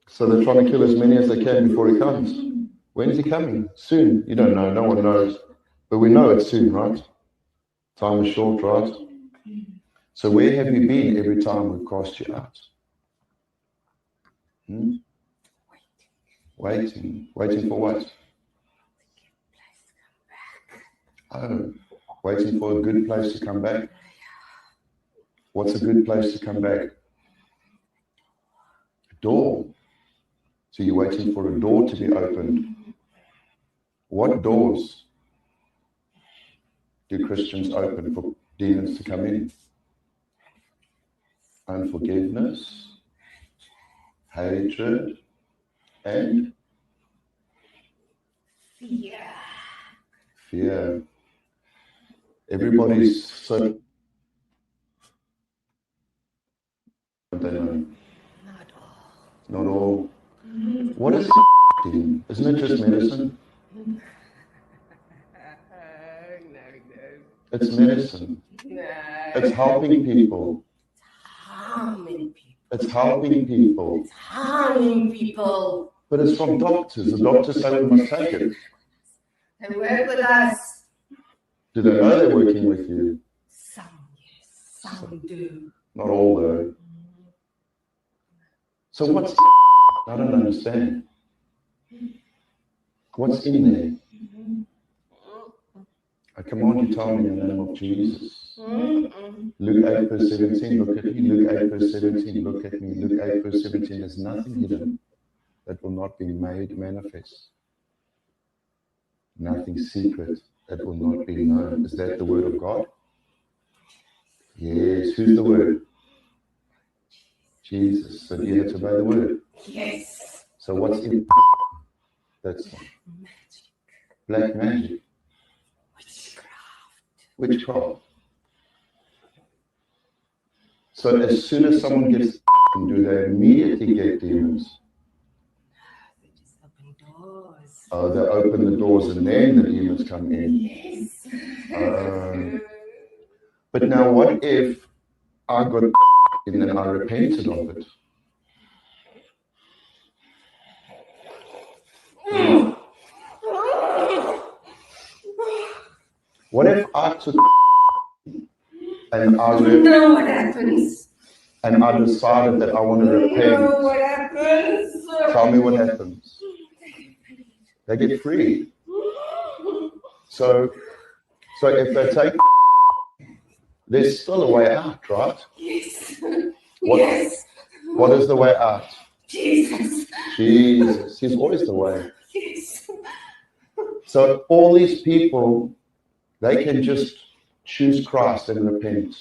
So they're trying to kill as many as they can before he comes. When is he coming? Soon. You don't know. No one knows. But we know it's soon, right? Time is short, right? So where have you been every time we've cast you out? Waiting. Waiting for what? Oh, waiting for a good place to come back. What's a good place to come back? door. So you're waiting for a door to be opened. What doors do Christians open for demons to come in? Unforgiveness, hatred, and fear. Everybody's so they know. Not all. What is demon? Isn't it just medicine? It's medicine. It's helping people. It's helping people. Harming people. But it's from doctors. The doctors say we must take it. They work with us. Do they know they're working with you? Some, yes. Some do. Not all, though. So what's I don't understand. What's in there? I command you, tell me in the name of Jesus. Luke 8 verse 17, look at me. Luke 8 verse 17, look at me. Luke 8 verse 17, there's nothing hidden that will not be made manifest. Nothing secret that will not be known. Is that the word of God? Yes. Who's the word? Jesus. So you have to obey the word. Yes. So what's in that's black magic? Witchcraft. So as soon as someone gets do they immediately get demons? They just open doors. Oh, they open the doors and then the demons come in. Yes. But now what if I got and then I repented of it? What if I took and I You know what happens. and I decided that I want to repent? You know what happens. Tell me what happens. They get free. So if they take, there's still a way out, right? Yes. Yes. What is the way out? Jesus. Jesus. He's always the way. Yes. So all these people, they can just choose Christ and repent.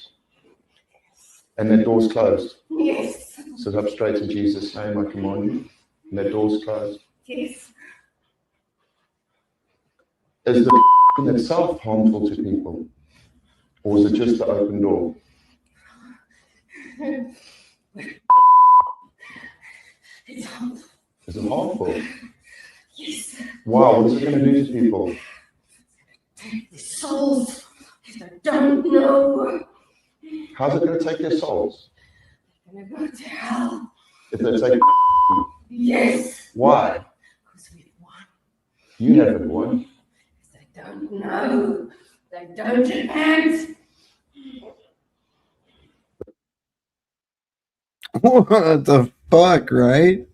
And their door's closed. Yes. Sit up straight in Jesus' name, I command you. And their door's closed. Yes. Is the in itself harmful to people? Or is it just the open door? It's harmful. Is it harmful? Yes. Wow, what is it going to do to people? Take the souls that don't know. How's it going to take their souls? They're gonna go to hell. If they take Yes. Why? Because we've won. You haven't won. They don't know. They don't repent. What the fuck, right?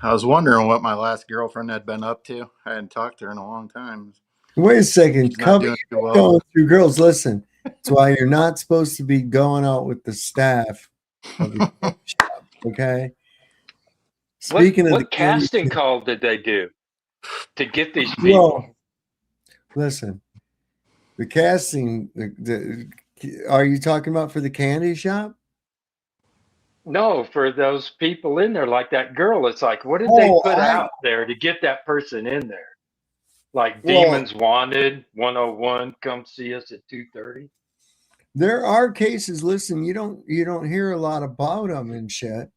I was wondering what my last girlfriend had been up to. I hadn't talked to her in a long time. Wait a second. She's not doing too well. Going through girls. Listen, that's why you're not supposed to be going out with the staff of the shop, okay? Speaking of what the casting call did they do to get these people? Well, listen, the casting. Are you talking about for the candy shop? No, for those people in there, like that girl. It's like, what did they put out there to get that person in there? Like Demons Wanted 101. Come see us at 2:30. There are cases. Listen, you don't hear a lot about them and shit.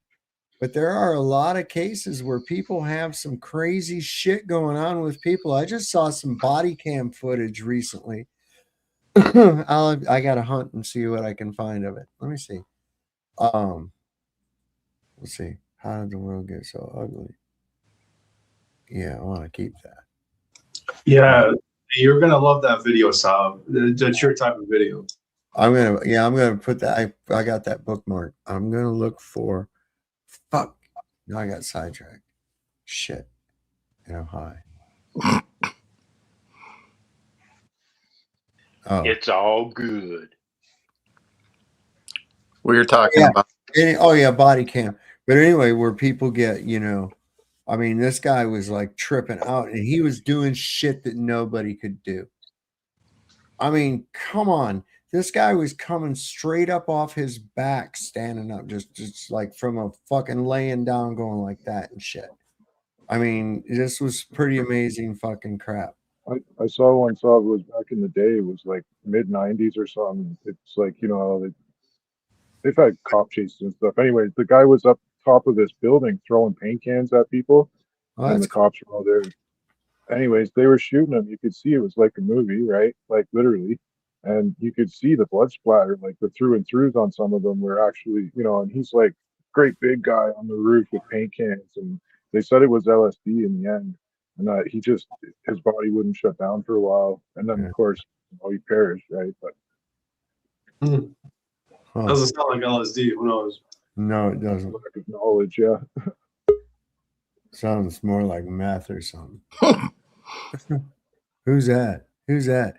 But there are a lot of cases where people have some crazy shit going on with people. I just saw some body cam footage recently. I got to hunt and see what I can find of it. Let me see. Let's see. How did the world get so ugly? Yeah, I want to keep that. Yeah, you're gonna love that video, Sal. That's your type of video. I'm gonna put that. I got that bookmark. I'm gonna look for. Fuck. No, I got sidetracked. Shit. Hi. Oh. It's all good. We were talking about. Oh, yeah, body cam. But anyway, where people get, you know, I mean, this guy was like tripping out and he was doing shit that nobody could do. I mean, come on. This guy was coming straight up off his back, standing up, just like from a fucking laying down, going like that and shit. I mean, this was pretty amazing fucking crap. I saw one. Saw it was back in the day. It was like mid '90s or something. It's like, you know, they've had cop chases and stuff. Anyway, the guy was up top of this building throwing paint cans at people, and the cops were all there. Anyways, they were shooting him. You could see it was like a movie, right? Like literally. And you could see the blood splatter, like the through and throughs on some of them were actually, you know, and he's like great big guy on the roof with paint cans. And they said it was LSD in the end. And that his body wouldn't shut down for a while. And then, of course, he perished, right? But doesn't sound like LSD. Who knows? No, it doesn't. Lack of knowledge, yeah. Sounds more like meth or something. Who's that? Who's that?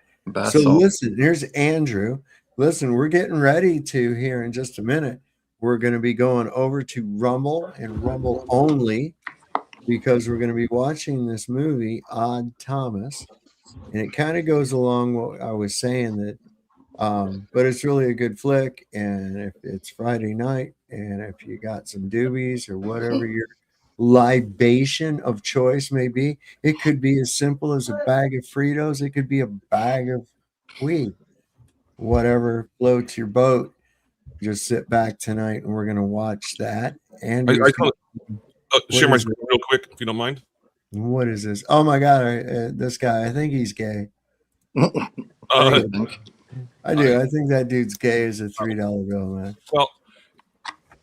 So listen, here's Andrew. Listen, we're getting ready to here in just a minute. We're going to be going over to Rumble and Rumble only because we're going to be watching this movie, Odd Thomas. And it kind of goes along what I was saying that, but it's really a good flick. And if it's Friday night and if you got some doobies or whatever your libation of choice may be, it could be as simple as a bag of Fritos. It could be a bag of weed, whatever floats your boat. Just sit back tonight and we're going to watch that. And share my screen real quick, if you don't mind. What is this? Oh my God. This guy, I think he's gay. I do. I think that dude's gay as a $3 bill, man. Well,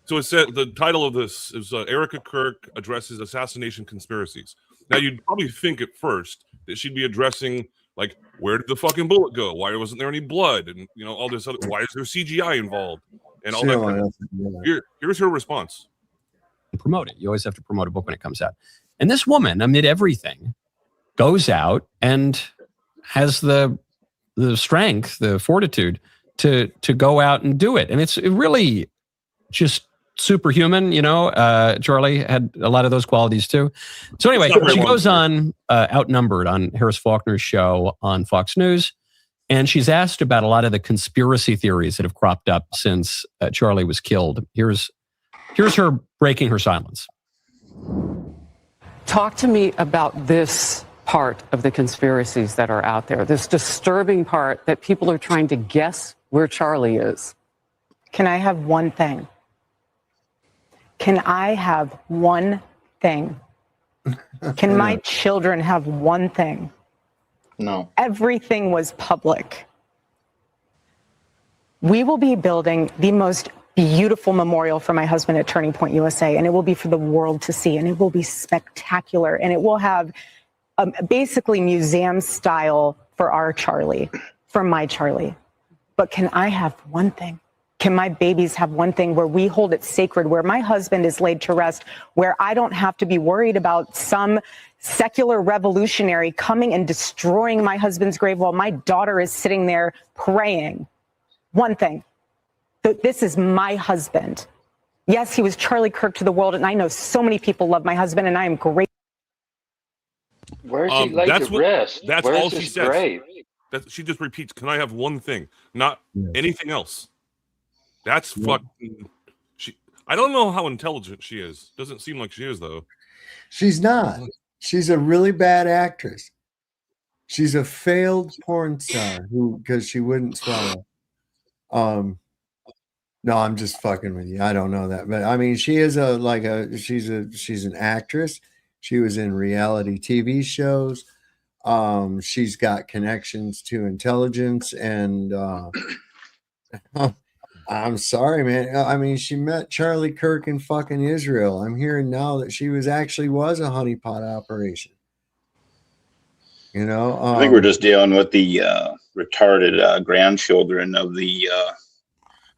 so it said the title of this is Erica Kirk addresses assassination conspiracies. Now, you'd probably think at first that she'd be addressing, like, where did the fucking bullet go? Why wasn't there any blood? And, you know, all this other, why is there CGI involved? And all that kind of stuff. Here's her response. Promote it. You always have to promote a book when it comes out. And this woman, amid everything, goes out and has the strength, the fortitude to go out and do it. And it's really just superhuman, you know. Charlie had a lot of those qualities too. So anyway, she goes on outnumbered on Harris Faulkner's show on Fox News, and she's asked about a lot of the conspiracy theories that have cropped up since Charlie was killed. Here's her breaking her silence. Talk to me about this part of the conspiracies that are out there, this disturbing part that people are trying to guess where Charlie is. Can I have one thing? Can I have one thing? Can my children have one thing? No. Everything was public. We will be building the most beautiful memorial for my husband at Turning Point USA, and it will be for the world to see, and it will be spectacular, and it will have basically museum style for our Charlie, for my Charlie. But can I have one thing? Can my babies have one thing where we hold it sacred, where my husband is laid to rest, where I don't have to be worried about some secular revolutionary coming and destroying my husband's grave while my daughter is sitting there praying? One thing. This is my husband. Yes, he was Charlie Kirk to the world, and I know so many people love my husband, and I am grateful. Where's he laid to rest? That's Where's all she his says. grave? She just repeats, can I have one thing? Not anything else. That's fucking... I don't know how intelligent she is. Doesn't seem like she is, though. She's not. She's a really bad actress. She's a failed porn star because she wouldn't swallow. No, I'm just fucking with you. I don't know that, but I mean, she is she's an actress. She was in reality TV shows. She's got connections to intelligence, and I'm sorry, man. I mean, she met Charlie Kirk in fucking Israel. I'm hearing now that she was a honeypot operation. You know, I think we're just dealing with the retarded grandchildren of the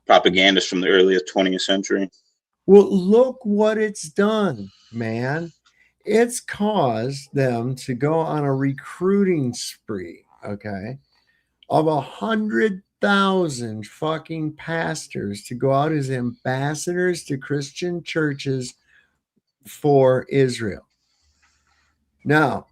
propagandists from the earliest 20th century. Well, look what it's done, man. It's caused them to go on a recruiting spree, okay, of 100,000 fucking pastors to go out as ambassadors to Christian churches for Israel. Now,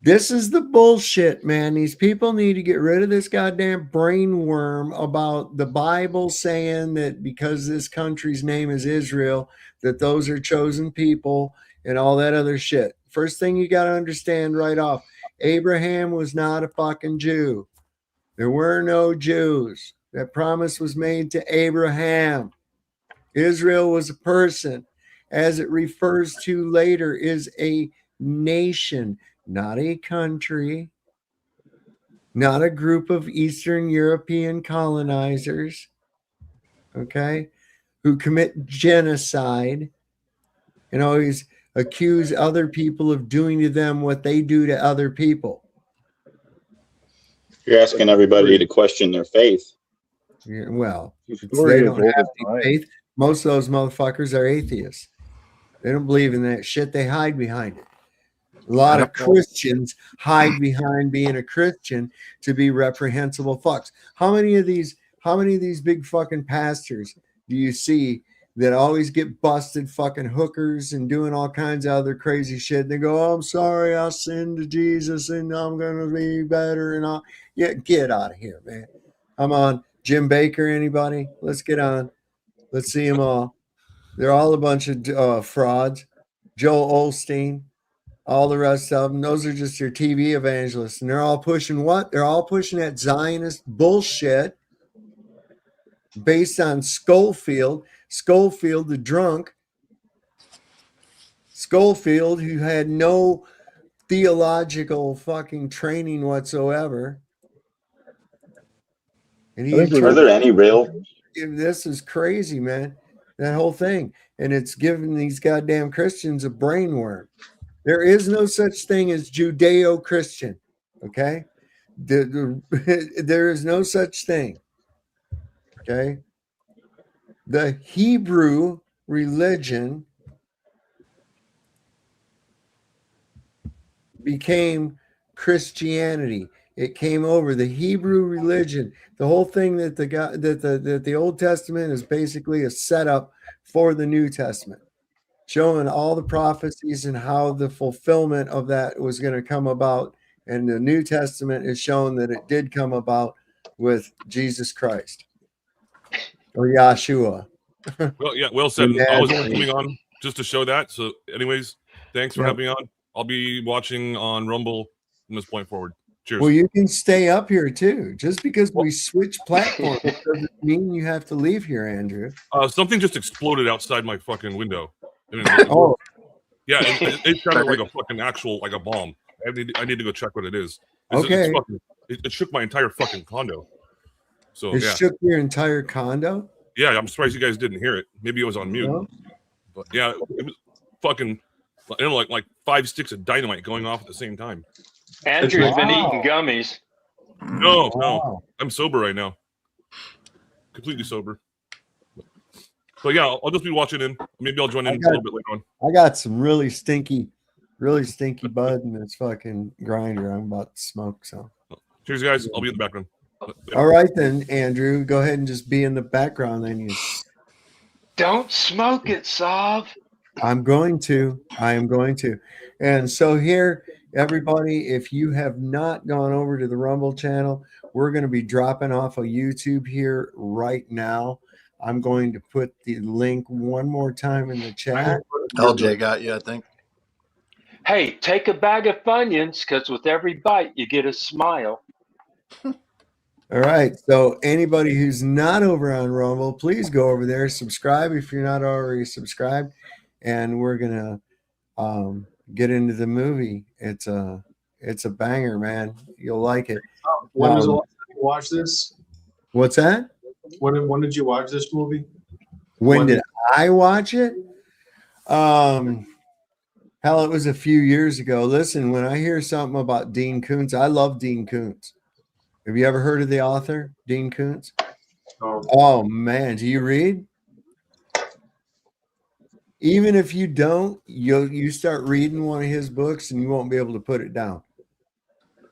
this is the bullshit, man. These people need to get rid of this goddamn brain worm about the Bible saying that because this country's name is Israel, that those are chosen people and all that other shit. First thing you got to understand right off, Abraham was not a fucking Jew. There were no Jews. That promise was made to Abraham. Israel was a person. As it refers to later, is a nation, not a country, not a group of Eastern European colonizers, okay, who commit genocide and always accuse other people of doing to them what they do to other people. You're asking everybody to question their faith. Yeah, well, they don't have any faith. Most of those motherfuckers are atheists. They don't believe in that shit. They hide behind it. A lot of Christians hide behind being a Christian to be reprehensible fucks. How many of these big fucking pastors do you see that always get busted fucking hookers and doing all kinds of other crazy shit? They go, oh, I'm sorry, I sinned to Jesus and I'm gonna be better and all. Yeah, get out of here, man. I'm on. Jim Baker, anybody? Let's get on. Let's see them all. They're all a bunch of frauds. Joel Osteen, all the rest of them. Those are just your TV evangelists. And they're all pushing what? They're all pushing that Zionist bullshit based on Schofield. Schofield, the drunk. Schofield, who had no theological fucking training whatsoever. And Are there any real? This is crazy, man. That whole thing. And it's giving these goddamn Christians a brain worm. There is no such thing as Judeo-Christian. Okay? There is no such thing. Okay? The Hebrew religion became Christianity. It came over the Hebrew religion. The whole thing that the Old Testament is basically a setup for the New Testament, showing all the prophecies and how the fulfillment of that was going to come about. And the New Testament is showing that it did come about with Jesus Christ or Yahshua. Well, yeah, well said. I was only coming on just to show that. So, anyways, thanks for having me on. I'll be watching on Rumble from this point forward. Cheers. Well, you can stay up here too. Just because we switch platforms doesn't mean you have to leave here, Andrew. Something just exploded outside my fucking window. Oh, yeah, it sounded like a fucking actual, like a bomb. I need to go check what it is. Okay. It shook my entire fucking condo. So it shook your entire condo? Yeah, I'm surprised you guys didn't hear it. Maybe it was on mute. No. But yeah, it was fucking, like 5 sticks of dynamite going off at the same time. Andrew's been eating gummies. No, I'm sober right now. Completely sober. But yeah, I'll just be watching in. Maybe I'll join in a little bit later on. I got some really stinky bud in this fucking grinder I'm about to smoke. So cheers, guys. I'll be in the background. All right then, Andrew. Go ahead and just be in the background then. You don't smoke it, Sav. I am going to. And so here, everybody, if you have not gone over to the Rumble channel, we're going to be dropping off of YouTube here right now. I'm going to put the link one more time in the chat. LJ got you, I think. Hey, take a bag of Funyuns, because with every bite, you get a smile. All right. So anybody who's not over on Rumble, please go over there, subscribe if you're not already subscribed, and we're gonna get into the movie. It's a banger, man. You'll like it. When was the last time you watched this? What's that? When did you watch this movie? When did I watch it? Hell, it was a few years ago. Listen, when I hear something about Dean Koontz, I love Dean Koontz. Have you ever heard of the author, Dean Koontz? Oh, man. Do you read? Even if you don't, you start reading one of his books and you won't be able to put it down.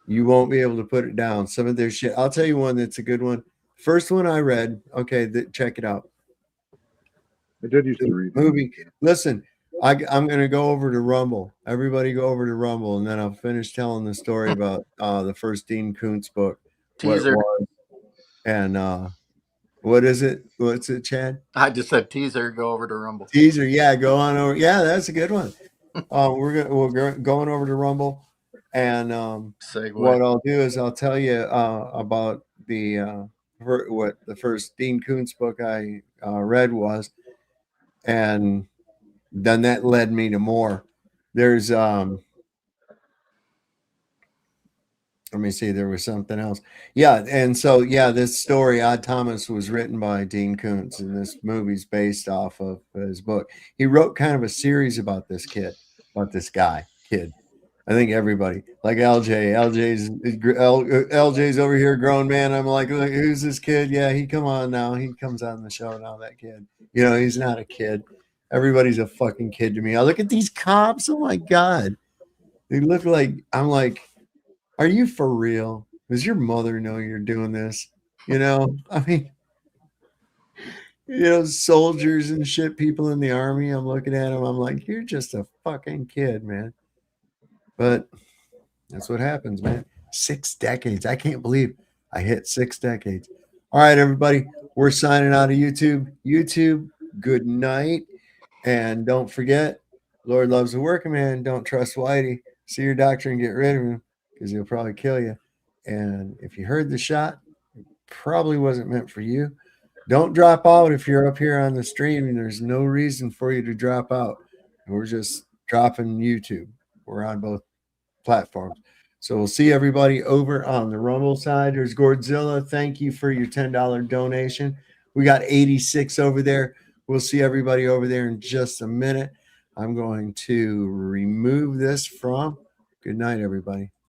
You won't be able to put it down. Some of their shit. I'll tell you one that's a good one. First one I read. Okay, check it out. I did used to read movie. Listen, I'm going to go over to Rumble. Everybody go over to Rumble, and then I'll finish telling the story about the first Dean Koontz book, what it Teaser. was, and what is it? What's it, Chad? I just said teaser. Go over to Rumble. Teaser, yeah, go on over. Yeah, that's a good one. We're going over to Rumble, and what I'll do is I'll tell you about what the first Dean Koontz book I read was, and then that led me to more. There's let me see, there was something else. Yeah, and so this story, Odd Thomas, was written by Dean Koontz, and this movie's based off of his book. He wrote kind of a series about this kid. I think everybody, like LJ's over here, grown man. I'm like, who's this kid? Yeah, he comes on the show now. That kid, he's not a kid. Everybody's a fucking kid to me. I look at these cops. Oh my god, they look like, I'm like, are you for real? Does your mother know you're doing this? I mean, soldiers and shit, people in the army. I'm looking at them. I'm like, you're just a fucking kid, man. But that's what happens, man. 6 decades. I can't believe I hit 6 decades. All right, everybody. We're signing out of YouTube. YouTube, good night. And don't forget, Lord loves a working man. Don't trust Whitey. See your doctor and get rid of him, because he'll probably kill you. And if you heard the shot, it probably wasn't meant for you. Don't drop out if you're up here on the stream, and there's no reason for you to drop out. We're just dropping YouTube. We're on both platforms. So we'll see everybody over on the Rumble side. There's Godzilla. Thank you for your $10 donation. We got 86 over there. We'll see everybody over there in just a minute. I'm going to remove this from. Good night, everybody.